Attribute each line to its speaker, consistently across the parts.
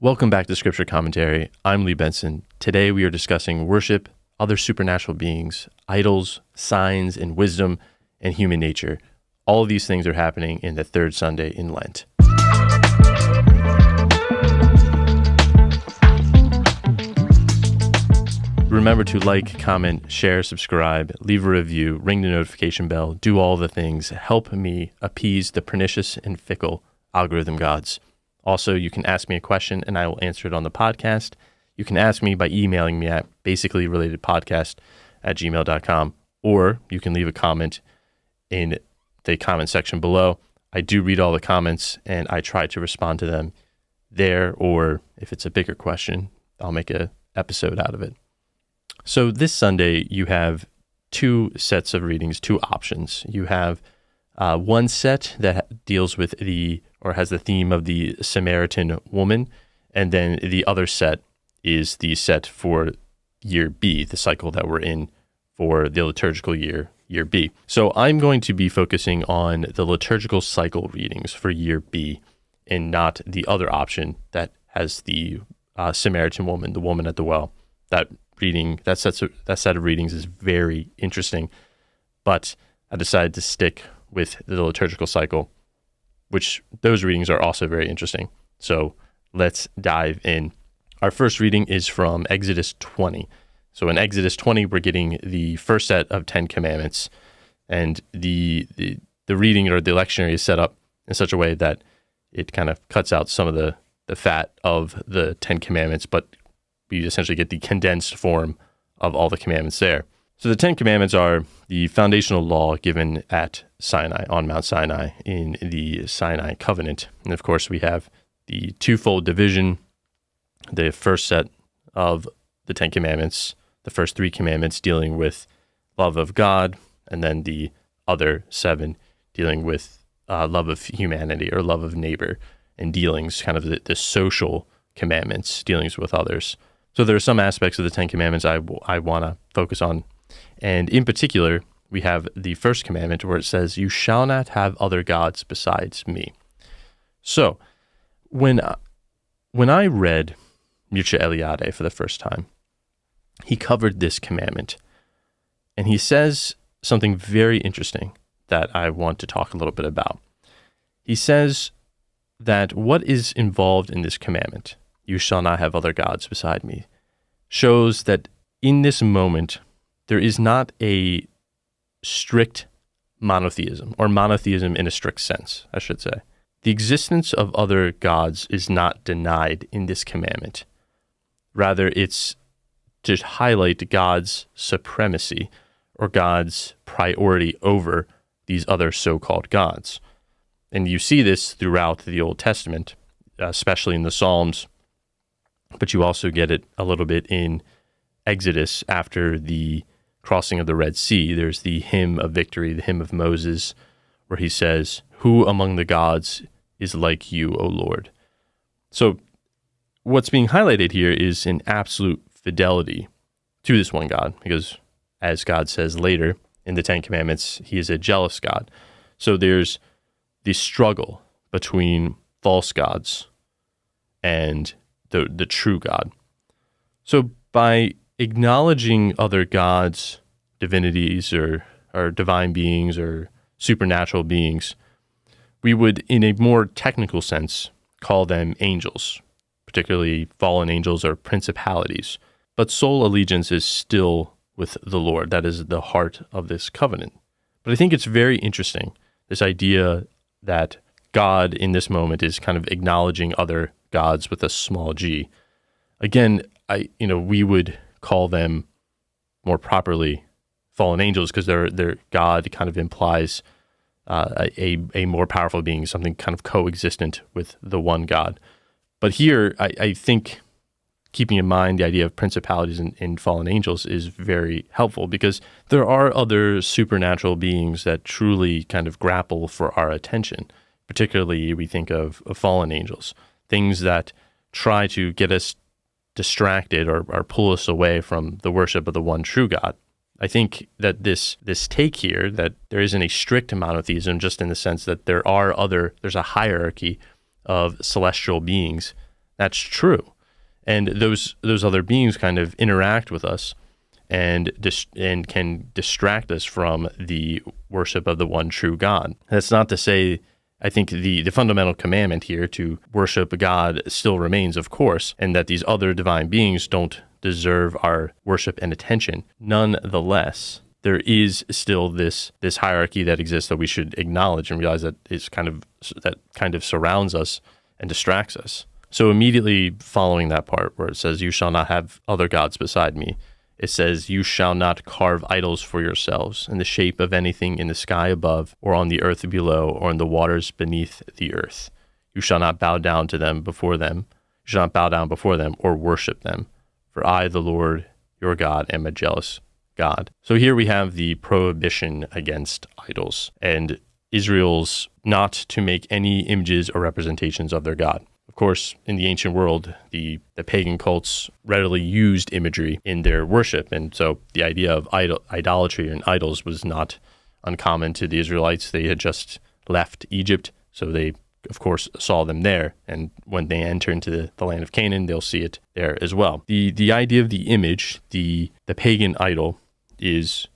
Speaker 1: Welcome back to Scripture Commentary. I'm Benson. Today we are discussing worship, other supernatural beings, idols, signs, and wisdom, and human nature. All of these things are happening in the third Sunday in Lent. Remember to like, comment, share, subscribe, leave a review, ring the notification bell, do all the things. Help me appease the pernicious and fickle algorithm gods. Also, you can ask me a question and I will answer it on the podcast. You can ask me by emailing me at BasicallyRelatedPodcast@gmail.com, or you can leave a comment in the comment section below. I do read all the comments and I try to respond to them there, or if it's a bigger question, I'll make an episode out of it. So this Sunday, you have two sets of readings, two options. You have one set that deals with has the theme of the Samaritan woman, and then the other set is the set for year B, the cycle that we're in for the liturgical year B. So I'm going to be focusing on the liturgical cycle readings for year B and not the other option that has the Samaritan woman, the woman at the well. That set of readings is very interesting, but I decided to stick with the liturgical cycle, which those readings are also very interesting. So let's dive in. Our first reading is from Exodus 20. So in Exodus 20, we're getting the first set of 10 commandments, and the reading or the lectionary is set up in such a way that it kind of cuts out some of the fat of the 10 commandments, but we essentially get the condensed form of all the commandments there. So the 10 commandments are the foundational law given at Sinai, on Mount Sinai, in the Sinai covenant. And of course, we have the twofold division, the first set of the 10 commandments, the first 3 commandments dealing with love of God, and then the other 7 dealing with love of humanity or love of neighbor, and dealings, kind of the social commandments, dealings with others. So there are some aspects of the 10 commandments I want to focus on. And in particular, we have the first commandment where it says, "You shall not have other gods besides me." So when I read Mircea Eliade for the first time, he covered this commandment. And he says something very interesting that I want to talk a little bit about. He says that what is involved in this commandment, "You shall not have other gods beside me," shows that in this moment, there is not a strict monotheism, or monotheism in a strict sense, I should say. The existence of other gods is not denied in this commandment. Rather, it's to highlight God's supremacy or God's priority over these other so-called gods. And you see this throughout the Old Testament, especially in the Psalms, but you also get it a little bit in Exodus after the crossing of the Red Sea. There's the hymn of victory, the hymn of Moses, where he says, "Who among the gods is like you, O Lord?" So what's being highlighted here is an absolute fidelity to this one God, because as God says later in the 10 Commandments, he is a jealous God. So there's the struggle between false gods and the true God. So by acknowledging other gods, divinities, or divine beings, or supernatural beings, we would, in a more technical sense, call them angels, particularly fallen angels or principalities. But sole allegiance is still with the Lord. That is the heart of this covenant. But I think it's very interesting, this idea that God in this moment is kind of acknowledging other gods with a small g. Again, we would call them more properly fallen angels, because their God kind of implies a more powerful being, something kind of coexistent with the one God. But here, I think keeping in mind the idea of principalities and fallen angels is very helpful, because there are other supernatural beings that truly kind of grapple for our attention. Particularly, we think of fallen angels, things that try to get us distracted or pull us away from the worship of the one true God. I think that this take here, that there isn't a strict monotheism, just in the sense that there's a hierarchy of celestial beings That's true. And those other beings kind of interact with us and can distract us from the worship of the one true God. That's not to say, I think the fundamental commandment here to worship God still remains, of course, and that these other divine beings don't deserve our worship and attention. Nonetheless, there is still this hierarchy that exists that we should acknowledge and realize that kind of surrounds us and distracts us. So immediately following that part where it says, "You shall not have other gods beside me," it says, "You shall not carve idols for yourselves in the shape of anything in the sky above, or on the earth below, or in the waters beneath the earth. You shall not bow down before them, or worship them. For I, the Lord your God, am a jealous God." So here we have the prohibition against idols, and Israel's not to make any images or representations of their God. Of course, in the ancient world, the pagan cults readily used imagery in their worship, and so the idea of idolatry and idols was not uncommon to the Israelites. They had just left Egypt, so they, of course, saw them there, and when they enter into the land of Canaan, they'll see it there as well. The idea of the image, the pagan idol, is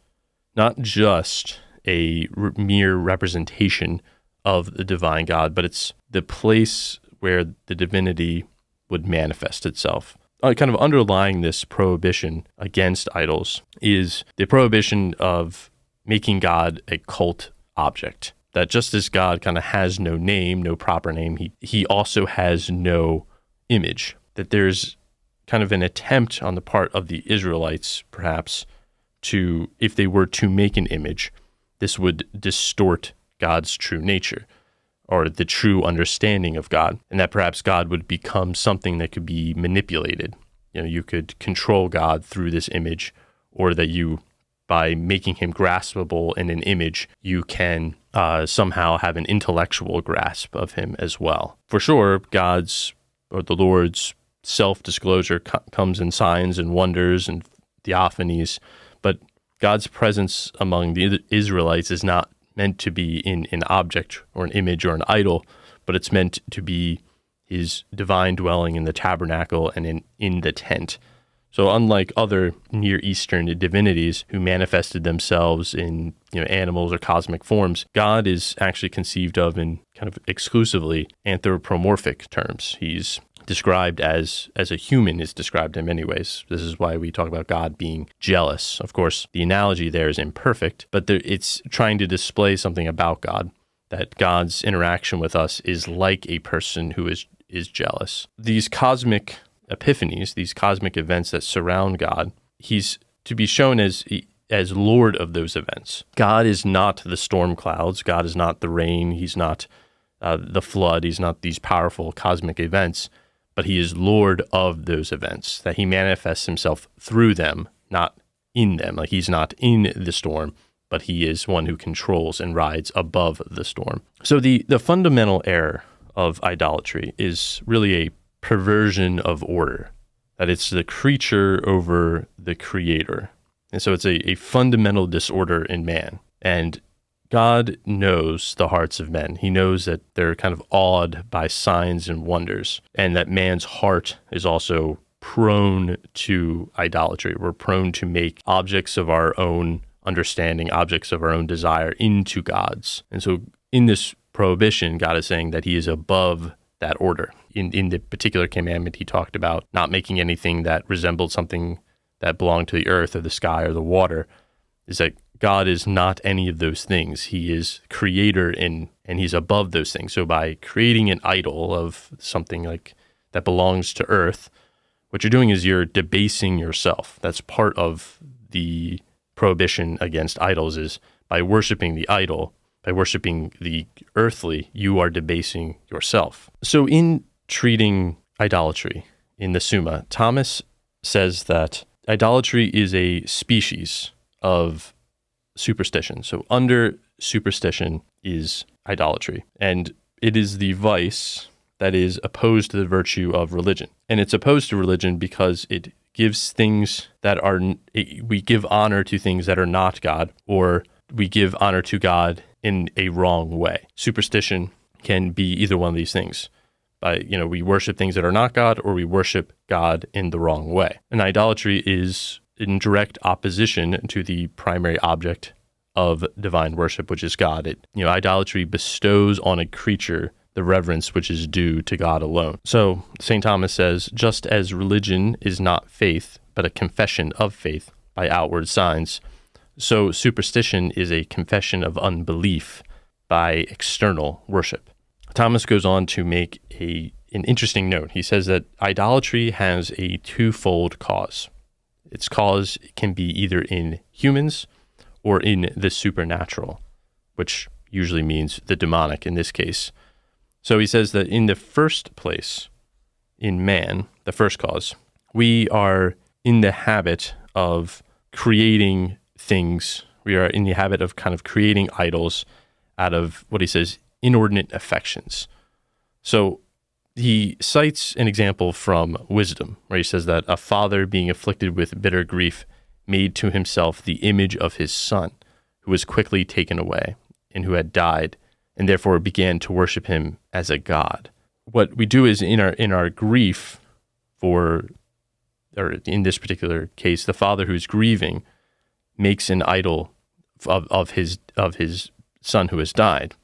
Speaker 1: not just a mere representation of the divine God, but it's the place where the divinity would manifest itself. Kind of underlying this prohibition against idols is the prohibition of making God a cult object. That just as God kind of has no name, no proper name, he also has no image. That there's kind of an attempt on the part of the Israelites, perhaps, to, if they were to make an image, this would distort God's true nature, or the true understanding of God, and that perhaps God would become something that could be manipulated. You could control God through this image, or that you, by making him graspable in an image, you can somehow have an intellectual grasp of him as well. For sure, God's, or the Lord's, self-disclosure comes in signs and wonders and theophanies, but God's presence among the Israelites is not meant to be in an object or an image or an idol, but it's meant to be his divine dwelling in the tabernacle and in the tent. So unlike other Near Eastern divinities who manifested themselves in animals or cosmic forms, God is actually conceived of in kind of exclusively anthropomorphic terms. He's described as a human is described in many ways. This is why we talk about God being jealous. Of course, the analogy there is imperfect, but it's trying to display something about God, that God's interaction with us is like a person who is jealous. These cosmic epiphanies, these cosmic events that surround God, he's to be shown as Lord of those events. God is not the storm clouds. God is not the rain. He's not the flood. He's not these powerful cosmic events, but he is Lord of those events, that he manifests himself through them, not in them. Like he's not in the storm, but he is one who controls and rides above the storm. So the fundamental error of idolatry is really a perversion of order, that it's the creature over the creator. And so it's a fundamental disorder in man. And God knows the hearts of men. He knows that they're kind of awed by signs and wonders, and that man's heart is also prone to idolatry. We're prone to make objects of our own understanding, objects of our own desire into gods. And so in this prohibition, God is saying that he is above that order. In the particular commandment, he talked about not making anything that resembled something that belonged to the earth or the sky or the water, is that God is not any of those things. He is creator and he's above those things. So by creating an idol of something like that belongs to earth, what you're doing is you're debasing yourself. That's part of the prohibition against idols, is by worshiping the idol, by worshiping the earthly, you are debasing yourself. So in treating idolatry in the Summa, Thomas says that idolatry is a species of superstition. So under superstition is idolatry, and it is the vice that is opposed to the virtue of religion. And it's opposed to religion because it gives things that are, we give honor to things that are not God, or we give honor to God in a wrong way. Superstition can be either one of these things. We worship things that are not God, or we worship God in the wrong way. And idolatry is in direct opposition to the primary object of divine worship, which is God. Idolatry bestows on a creature the reverence which is due to God alone. So St. Thomas says, just as religion is not faith, but a confession of faith by outward signs, so superstition is a confession of unbelief by external worship. Thomas goes on to make an interesting note. He says that idolatry has a twofold cause. Its cause can be either in humans or in the supernatural, which usually means the demonic in this case. So he says that in the first place, in man, the first cause, we are in the habit of creating things. We are in the habit of kind of creating idols out of what he says, inordinate affections. So he cites an example from Wisdom, where he says that a father being afflicted with bitter grief made to himself the image of his son, who was quickly taken away and who had died, and therefore began to worship him as a god. What we do is in our grief or in this particular case, the father who's grieving makes an idol of his son who has died.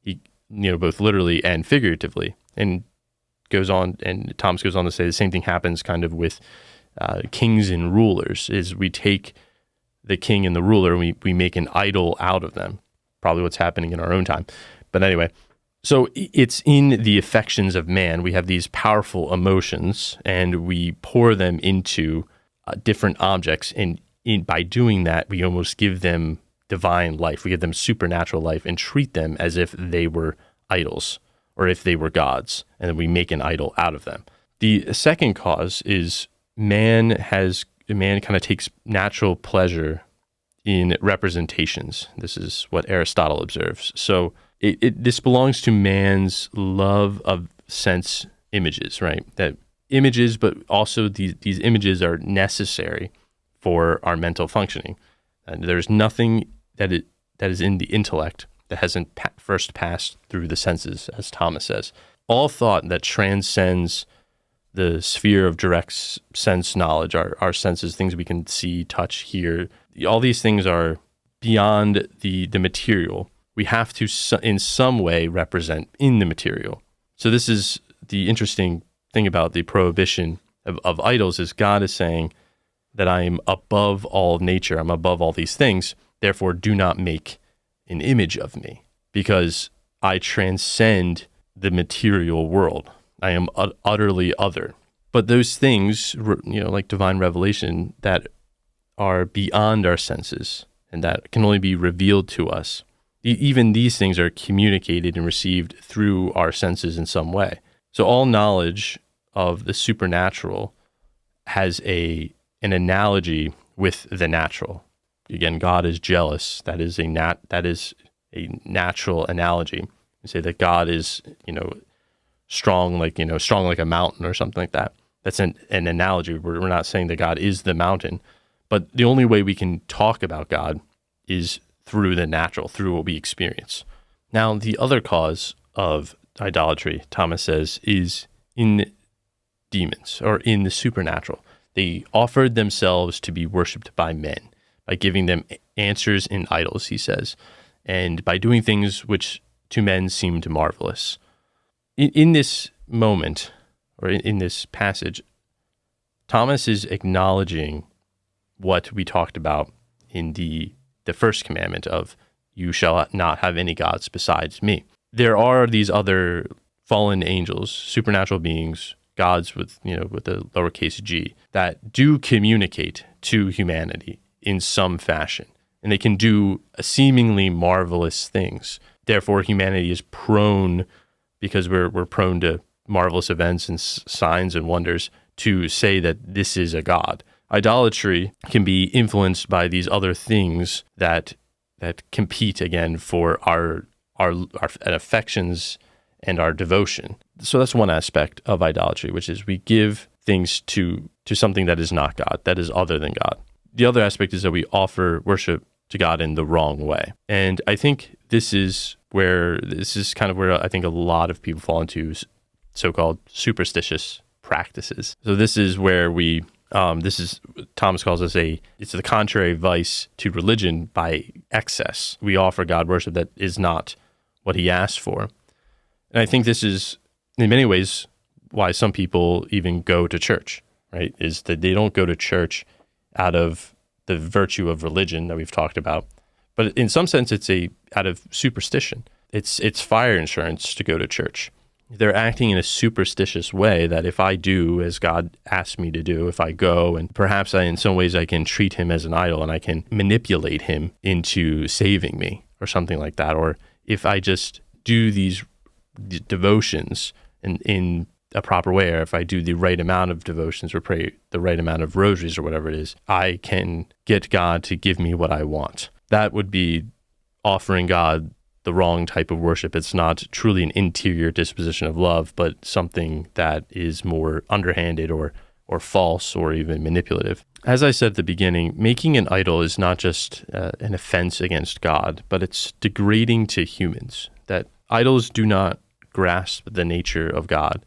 Speaker 1: He, both literally and figuratively, and Thomas goes on to say the same thing happens kind of with kings and rulers. Is we take the king and the ruler and we make an idol out of them. Probably what's happening in our own time. But anyway, so it's in the affections of man. We have these powerful emotions and we pour them into different objects. And by doing that, we almost give them divine life. We give them supernatural life and treat them as if they were idols or if they were gods. And then we make an idol out of them. The second cause is man kind of takes natural pleasure in representations. This is what Aristotle observes. So this belongs to man's love of sense images, right? That images, but also these images are necessary for our mental functioning. And there's nothing that is in the intellect that hasn't first passed through the senses, as Thomas says. All thought that transcends the sphere of direct sense knowledge, our senses, things we can see, touch, hear, all these things are beyond the material. We have to, in some way, represent in the material. So this is the interesting thing about the prohibition of idols, is God is saying that I am above all nature, I'm above all these things, therefore do not make an image of me, because I transcend the material world. I am utterly other. But those things, like divine revelation, that are beyond our senses and that can only be revealed to us, even these things are communicated and received through our senses in some way. So all knowledge of the supernatural has an analogy with the natural. Again, God is jealous. That is a natural analogy. You say that God is, strong like a mountain or something like that. That's an analogy. We're not saying that God is the mountain, but the only way we can talk about God is through the natural, through what we experience. Now, the other cause of idolatry, Thomas says, is in demons or in the supernatural. They offered themselves to be worshipped by men by giving them answers in idols, he says, and by doing things which to men seemed marvelous. In this moment, or in this passage, Thomas is acknowledging what we talked about in the first commandment of, you shall not have any gods besides me. There are these other fallen angels, supernatural beings, gods with the lowercase g, that do communicate to humanity in some fashion. And they can do seemingly marvelous things. Therefore, humanity is prone, because we're prone to marvelous events and signs and wonders, to say that this is a god. Idolatry can be influenced by these other things that compete again for our affections and our devotion. So that's one aspect of idolatry, which is we give things to something that is not God, that is other than God. The other aspect is that we offer worship to God in the wrong way. And I think this is kind of where I think a lot of people fall into so-called superstitious practices. So this is where Thomas calls us it's the contrary vice to religion by excess. We offer God worship that is not what he asked for. And I think this is, in many ways, why some people even go to church, right? Is that they don't go to church out of the virtue of religion that we've talked about, but in some sense, it's out of superstition. It's fire insurance to go to church. They're acting in a superstitious way that if I do as God asked me to do, if I go, and perhaps in some ways I can treat him as an idol and I can manipulate him into saving me or something like that. Or if I just do these devotions in a proper way, or if I do the right amount of devotions or pray the right amount of rosaries or whatever it is, I can get God to give me what I want. That would be offering God the wrong type of worship. It's not truly an interior disposition of love, but something that is more underhanded or false or even manipulative. As I said at the beginning, making an idol is not just an offense against God, but it's degrading to humans. That idols do not grasp the nature of God,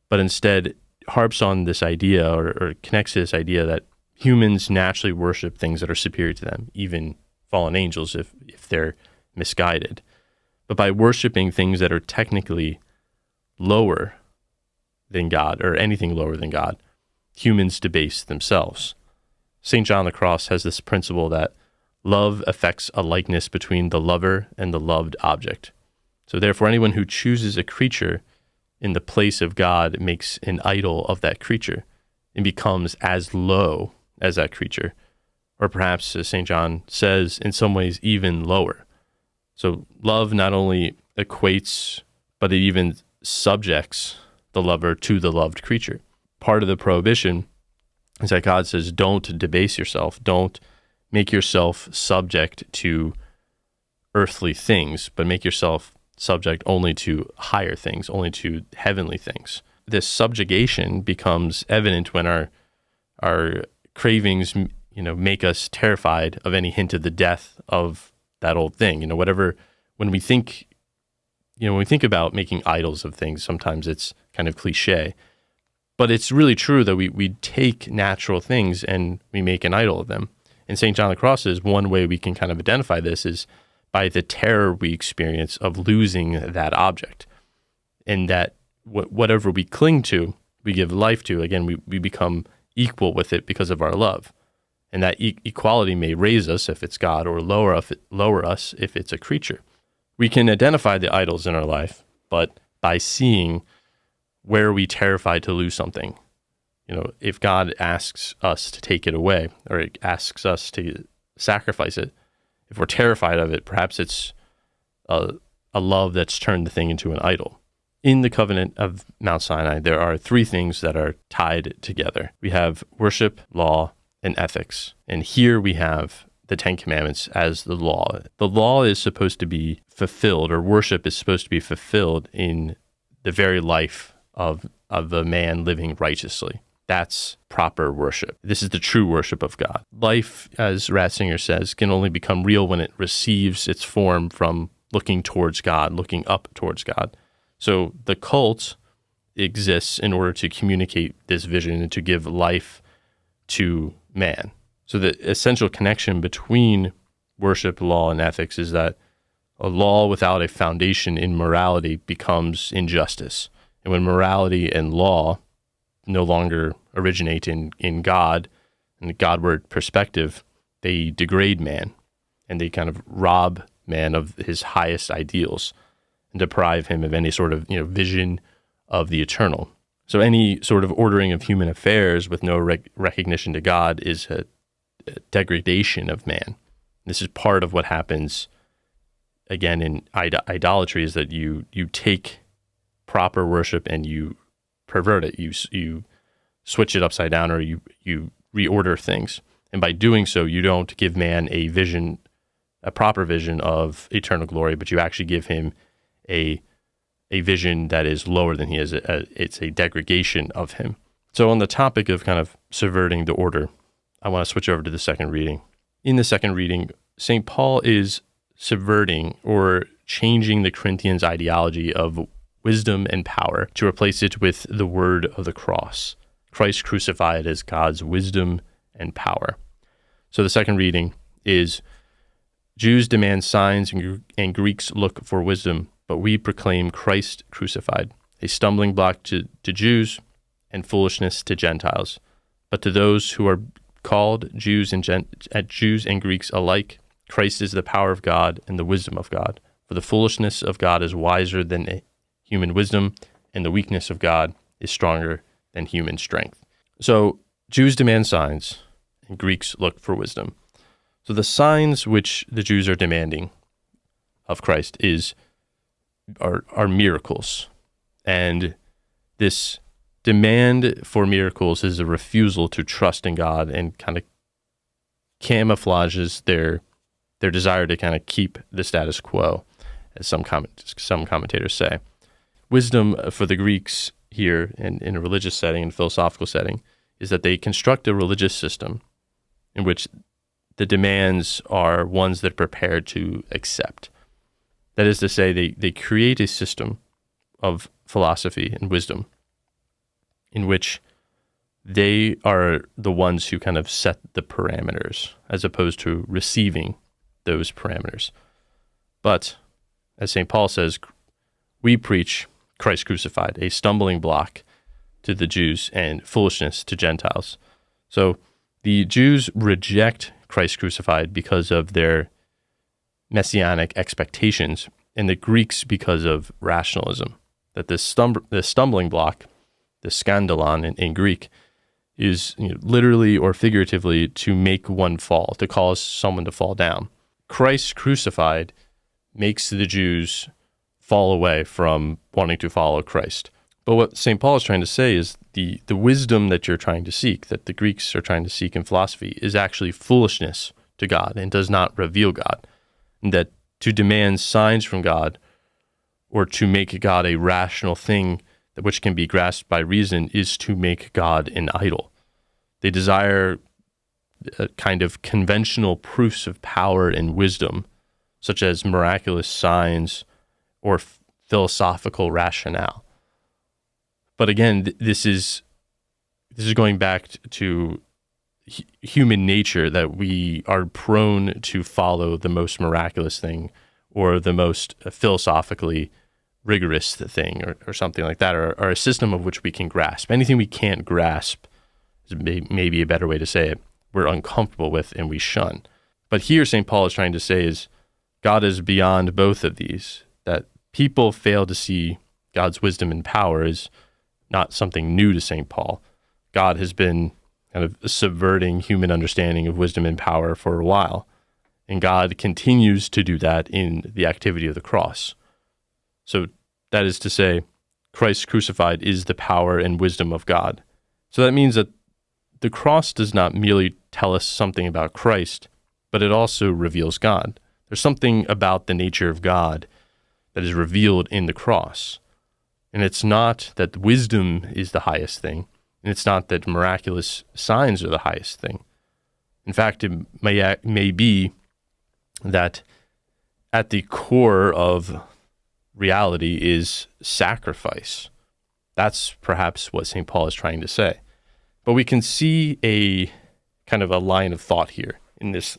Speaker 1: but instead harps on this idea or connects to this idea that humans naturally worship things that are superior to them, even fallen angels if they're misguided. But by worshiping things that are technically lower than God or anything lower than God, humans debase themselves. St. John the Cross has this principle that love affects a likeness between the lover and the loved object. So therefore, anyone who chooses a creature in the place of God makes an idol of that creature and becomes as low as that creature. Or perhaps, as St. John says, in some ways even lower. So love not only equates, but it even subjects the lover to the loved creature. Part of the prohibition is that God says, don't debase yourself. Don't make yourself subject to earthly things, but make yourself subject only to higher things, only to heavenly things. This subjugation becomes evident when our cravings, make us terrified of any hint of the death of that old thing. When we think about making idols of things, sometimes it's kind of cliche, but it's really true that we take natural things and we make an idol of them. And St. John the Cross is one way we can kind of identify this is by the terror we experience of losing that object. And that whatever we cling to, we give life to, again, we become equal with it because of our love. And that equality may raise us if it's God or lower us if it's a creature. We can identify the idols in our life, but by seeing where are we terrified to lose something. If God asks us to take it away or it asks us to sacrifice it, if we're terrified of it, perhaps it's a love that's turned the thing into an idol. In the covenant of Mount Sinai, there are three things that are tied together. We have worship, law, and ethics. And here we have the Ten Commandments as the law. The law is supposed to be fulfilled, or worship is supposed to be fulfilled in the very life of a man living righteously. That's proper worship. This is the true worship of God. Life, as Ratzinger says, can only become real when it receives its form from looking towards God, looking up towards God. So the cult exists in order to communicate this vision and to give life to man. So the essential connection between worship, law, and ethics is that a law without a foundation in morality becomes injustice. And when morality and law no longer originate in God and the Godward perspective, they degrade man and they kind of rob man of his highest ideals and deprive him of any sort of vision of the eternal. So any sort of ordering of human affairs with no recognition to God is a degradation of man. This is part of what happens, again, in idolatry, is that you take proper worship and you pervert it. You switch it upside down, or you reorder things. And by doing so, you don't give man a proper vision of eternal glory, but you actually give him a vision that is lower than he is. It's a degradation of him. So on the topic of kind of subverting the order, I want to switch over to the second reading. In the second reading, St. Paul is subverting or changing the Corinthians' ideology of wisdom and power, to replace it with the word of the cross. Christ crucified as God's wisdom and power. So the second reading is, Jews demand signs and Greeks look for wisdom, but we proclaim Christ crucified, a stumbling block to Jews and foolishness to Gentiles. But to those who are called Jews and Greeks alike, Christ is the power of God and the wisdom of God. For the foolishness of God is wiser than human wisdom, and the weakness of God is stronger than human strength. So Jews demand signs, and Greeks look for wisdom. So the signs which the Jews are demanding of Christ are miracles. And this demand for miracles is a refusal to trust in God, and kind of camouflages their desire to kind of keep the status quo, as some commentators say. Wisdom for the Greeks here in a religious setting, in a philosophical setting, is that they construct a religious system in which the demands are ones that are prepared to accept. That is to say, they create a system of philosophy and wisdom in which they are the ones who kind of set the parameters, as opposed to receiving those parameters. But, as St. Paul says, we preach Christ crucified, a stumbling block to the Jews and foolishness to Gentiles. So the Jews reject Christ crucified because of their messianic expectations, and the Greeks because of rationalism. That the stumbling block, the skandalon in Greek, is literally or figuratively to make one fall, to cause someone to fall down. Christ crucified makes the Jews fall away from wanting to follow Christ. But what St. Paul is trying to say is the wisdom that you're trying to seek, that the Greeks are trying to seek in philosophy, is actually foolishness to God and does not reveal God. And that to demand signs from God or to make God a rational thing which can be grasped by reason is to make God an idol. They desire a kind of conventional proofs of power and wisdom, such as miraculous signs or philosophical rationale. But again, this is going back to human nature, that we are prone to follow the most miraculous thing or the most philosophically rigorous thing or something like that, or a system of which we can grasp. Anything we can't grasp is maybe a better way to say it, we're uncomfortable with and we shun. But here St. Paul is trying to say is God is beyond both of these, that people fail to see God's wisdom and power is not something new to St. Paul. God has been kind of subverting human understanding of wisdom and power for a while, and God continues to do that in the activity of the cross. So that is to say, Christ crucified is the power and wisdom of God. So that means that the cross does not merely tell us something about Christ, but it also reveals God. There's something about the nature of God that is revealed in the cross. And it's not that wisdom is the highest thing, and it's not that miraculous signs are the highest thing. In fact, it may be that at the core of reality is sacrifice. That's perhaps what St. Paul is trying to say. But we can see a kind of a line of thought here in this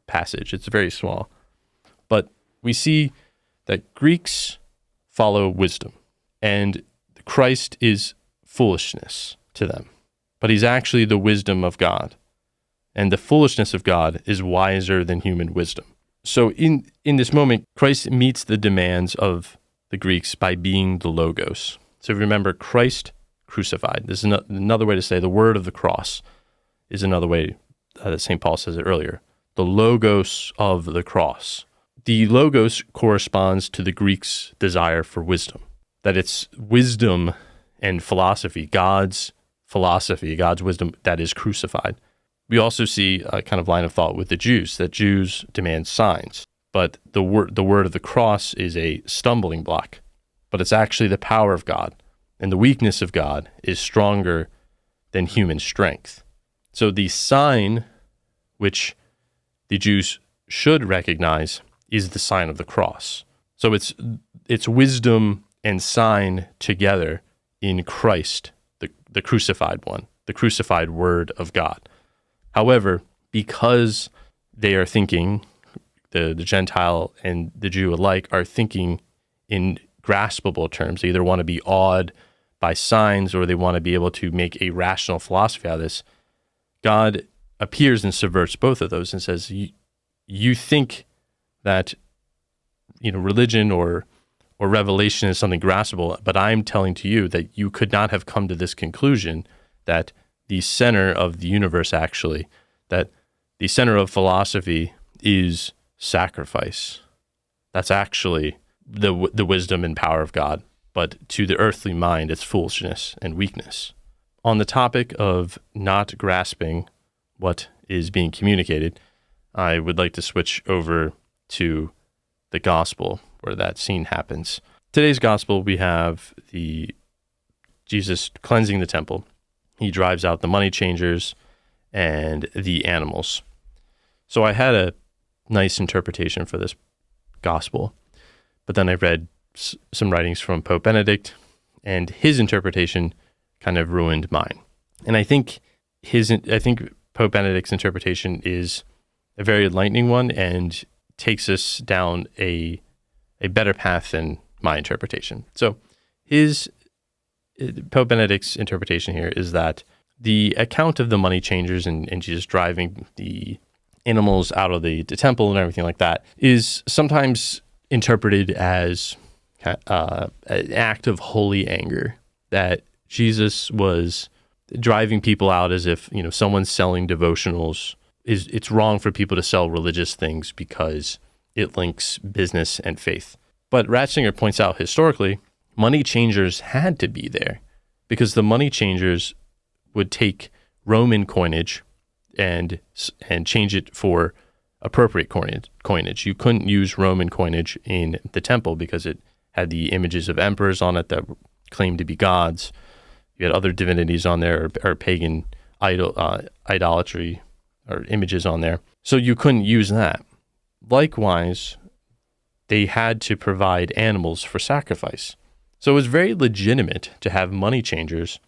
Speaker 1: passage. It's very small. But we see that Greeks follow wisdom, and Christ is foolishness to them. But he's actually the wisdom of God, and the foolishness of God is wiser than human wisdom. So in this moment, Christ meets the demands of the Greeks by being the Logos. So if you remember, Christ crucified. This is another way to say the word of the cross is another way that St. Paul says it earlier. The Logos of the cross. The Logos corresponds to the Greeks' desire for wisdom. That it's wisdom and philosophy, God's philosophy, God's wisdom that is crucified. We also see a kind of line of thought with the Jews, that Jews demand signs. But the word of the cross is a stumbling block. But it's actually the power of God. And the weakness of God is stronger than human strength. So the sign which the Jews should recognize is the sign of the cross. So it's wisdom and sign together in Christ, the crucified one, the crucified Word of God. However, because they are thinking, the Gentile and the Jew alike are thinking in graspable terms, they either want to be awed by signs or they want to be able to make a rational philosophy out of this, God appears and subverts both of those and says, you think that religion or revelation is something graspable, but I'm telling to you that you could not have come to this conclusion, that the center of the universe actually, that the center of philosophy is sacrifice. That's actually the wisdom and power of God, but to the earthly mind, it's foolishness and weakness. On the topic of not grasping what is being communicated, I would like to switch over to the gospel where that scene happens. Today's gospel, we have Jesus cleansing the temple. He drives out the money changers and the animals. So I had a nice interpretation for this gospel, but then I read some writings from Pope Benedict, and his interpretation kind of ruined mine. And I think Pope Benedict's interpretation is a very enlightening one and takes us down a better path than my interpretation. So Pope Benedict's interpretation here is that the account of the money changers and Jesus driving the animals out of the temple and everything like that is sometimes interpreted as an act of holy anger, that Jesus was driving people out as if, someone's selling devotionals. It's wrong for people to sell religious things because it links business and faith. But Ratzinger points out historically, money changers had to be there because the money changers would take Roman coinage and change it for appropriate coinage. You couldn't use Roman coinage in the temple because it had the images of emperors on it that claimed to be gods. You had other divinities on there or pagan idolatry or images on there. So you couldn't use that. Likewise, they had to provide animals for sacrifice. So it was very legitimate to have money changers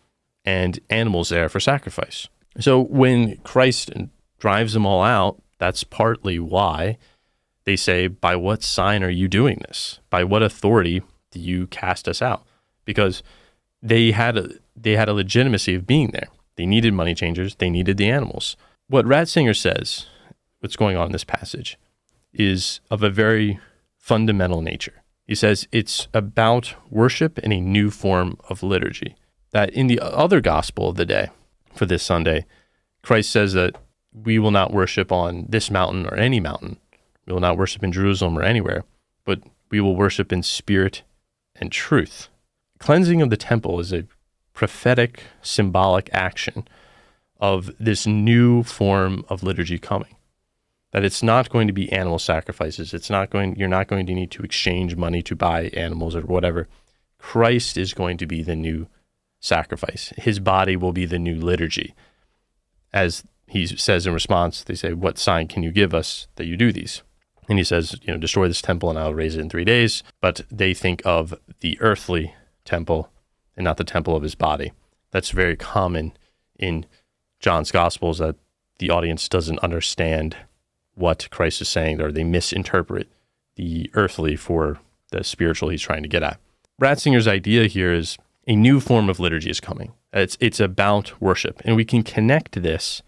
Speaker 1: and animals there for sacrifice. So when Christ drives them all out, that's partly why they say, by what sign are you doing this? By what authority do you cast us out? Because they had a legitimacy of being there. They needed money changers. They needed the animals. What Ratzinger says, what's going on in this passage, is of a very fundamental nature. He says it's about worship in a new form of liturgy. That in the other gospel of the day for this Sunday, Christ says that we will not worship on this mountain or any mountain. We will not worship in Jerusalem or anywhere, but we will worship in spirit and truth. Cleansing of the temple is a prophetic, symbolic action of this new form of liturgy coming. That it's not going to be animal sacrifices. You're not going to need to exchange money to buy animals or whatever. Christ is going to be the new sacrifice. His body will be the new liturgy. As he says in response, they say, what sign can you give us that you do these? And he says, destroy this temple and I'll raise it in 3 days. But they think of the earthly temple and not the temple of his body. That's very common in John's Gospels, that the audience doesn't understand what Christ is saying, or they misinterpret the earthly for the spiritual he's trying to get at. Ratzinger's idea here is a new form of liturgy is coming. It's about worship, and we can connect this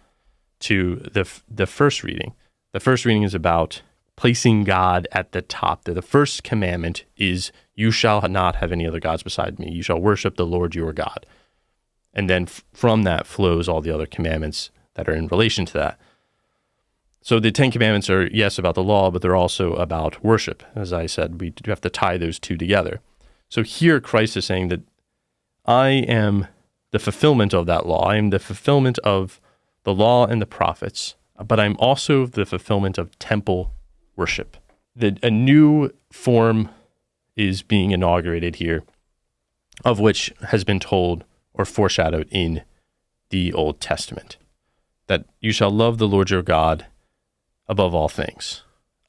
Speaker 1: to the first reading. The first reading is about placing God at the top. The first commandment is, you shall not have any other gods beside me. You shall worship the Lord your God. And then from that flows all the other commandments that are in relation to that. So the 10 commandments are, yes, about the law, but they're also about worship. As I said, we have to tie those two together. So here Christ is saying that I am the fulfillment of that law. I am the fulfillment of the law and the prophets, but I'm also the fulfillment of temple worship. A new form is being inaugurated here, of which has been told or foreshadowed in the Old Testament, that you shall love the Lord your God above all things.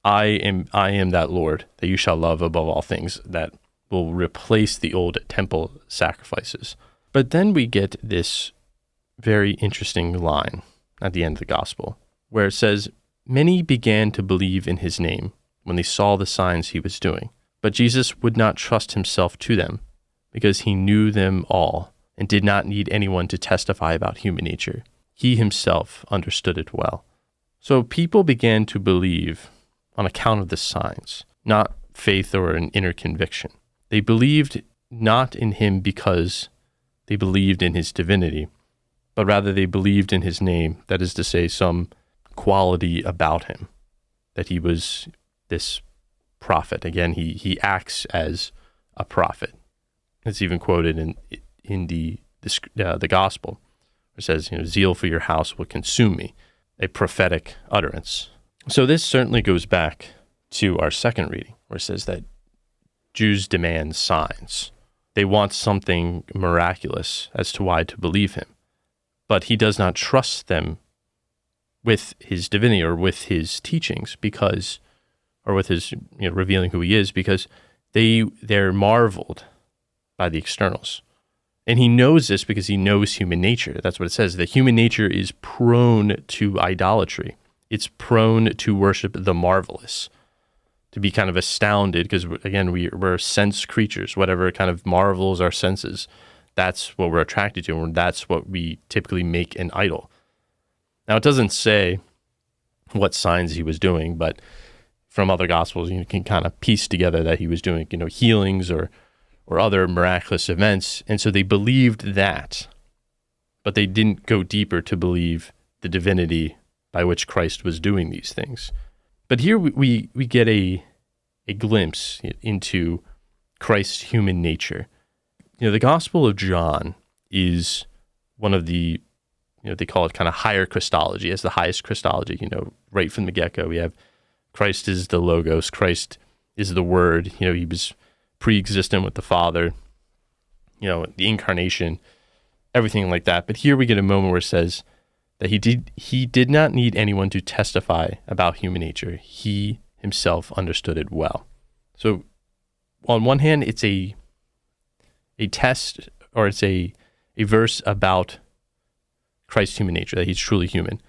Speaker 1: I am that Lord that you shall love above all things. That will replace the old temple sacrifices. But then we get this very interesting line at the end of the gospel, where it says, "Many began to believe in his name when they saw the signs he was doing. But Jesus would not trust himself to them, because he knew them all and did not need anyone to testify about human nature. He himself understood it well." So people began to believe on account of the signs, not faith or an inner conviction. They believed not in him because they believed in his divinity, but rather they believed in his name, that is to say, some quality about him, that he was this prophet. Again, he acts as a prophet. It's even quoted in the gospel. It says, "Zeal for your house will consume me," a prophetic utterance. So this certainly goes back to our second reading, where it says that Jews demand signs. They want something miraculous as to why to believe him. But he does not trust them with his divinity or with his teachings or with his revealing who he is, because they're marveled by the externals. And he knows this because he knows human nature. That's what it says. That human nature is prone to idolatry. It's prone to worship the marvelous, to be kind of astounded, because, again, we're sense creatures. Whatever kind of marvels our senses, that's what we're attracted to, and that's what we typically make an idol. Now, it doesn't say what signs he was doing, but from other gospels, you can kind of piece together that he was doing, healings or other miraculous events. And so they believed that, but they didn't go deeper to believe the divinity by which Christ was doing these things. But here we get a glimpse into Christ's human nature. The Gospel of John is one of the, they call it kind of higher Christology, as the highest Christology. Right from the get-go, we have Christ is the Logos, Christ is the Word. He was pre-existent with the Father, the incarnation, everything like that. But here we get a moment where it says that he did not need anyone to testify about human nature. He himself understood it well. So on one hand, it's a test, or it's a verse about Christ's human nature, that he's truly human.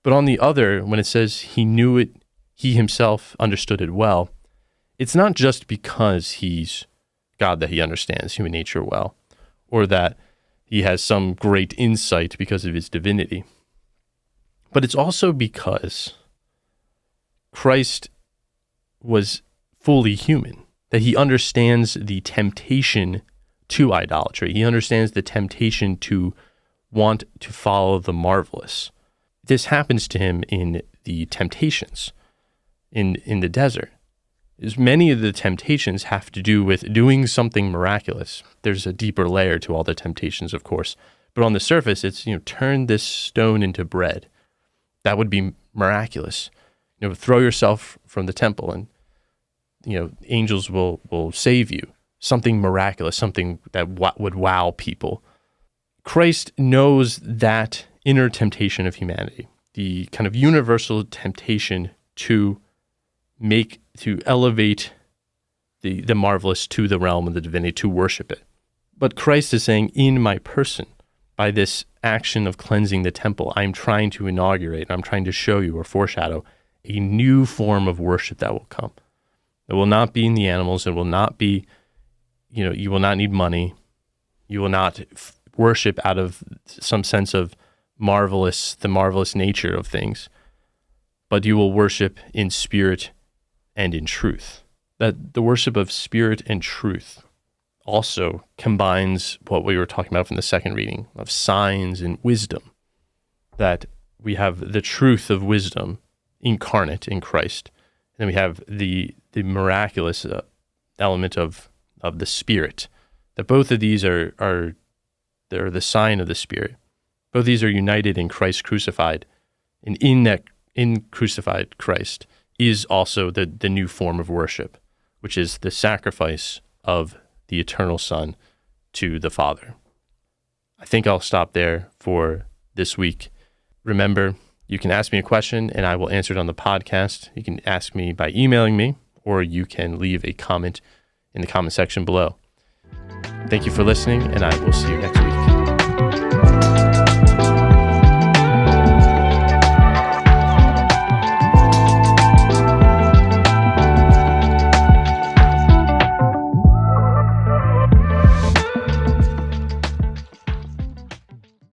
Speaker 1: But on the other, when it says he knew it, he himself understood it well, it's not just because he's God that he understands human nature well, or that he has some great insight because of his divinity. But it's also because Christ was fully human, that he understands the temptation to idolatry. He understands the temptation to want to follow the marvelous. This happens to him in the temptations in the desert. Many of the temptations have to do with doing something miraculous. There's a deeper layer to all the temptations, of course. But on the surface, it's, turn this stone into bread. That would be miraculous. Throw yourself from the temple and, angels will save you. Something miraculous, something that would wow people. Christ knows that inner temptation of humanity, the kind of universal temptation to elevate the marvelous to the realm of the divinity, to worship it. But Christ is saying, in my person, by this action of cleansing the temple, I'm trying to inaugurate, I'm trying to show you or foreshadow a new form of worship that will come. It will not be in the animals. It will not be, you will not need money. You will not worship out of some sense of the marvelous nature of things, but you will worship in spirit and in truth. That the worship of spirit and truth also combines what we were talking about from the second reading of signs and wisdom, that we have the truth of wisdom incarnate in Christ. And then we have the miraculous element of the Spirit, that both of these are they're the sign of the Spirit. Both these are united in Christ crucified, and in crucified Christ is also the new form of worship, which is the sacrifice of the eternal Son to the Father. I think I'll stop there for this week. Remember, you can ask me a question and I will answer it on the podcast. You can ask me by emailing me, or you can leave a comment in the comment section below. Thank you for listening, and I will see you next week.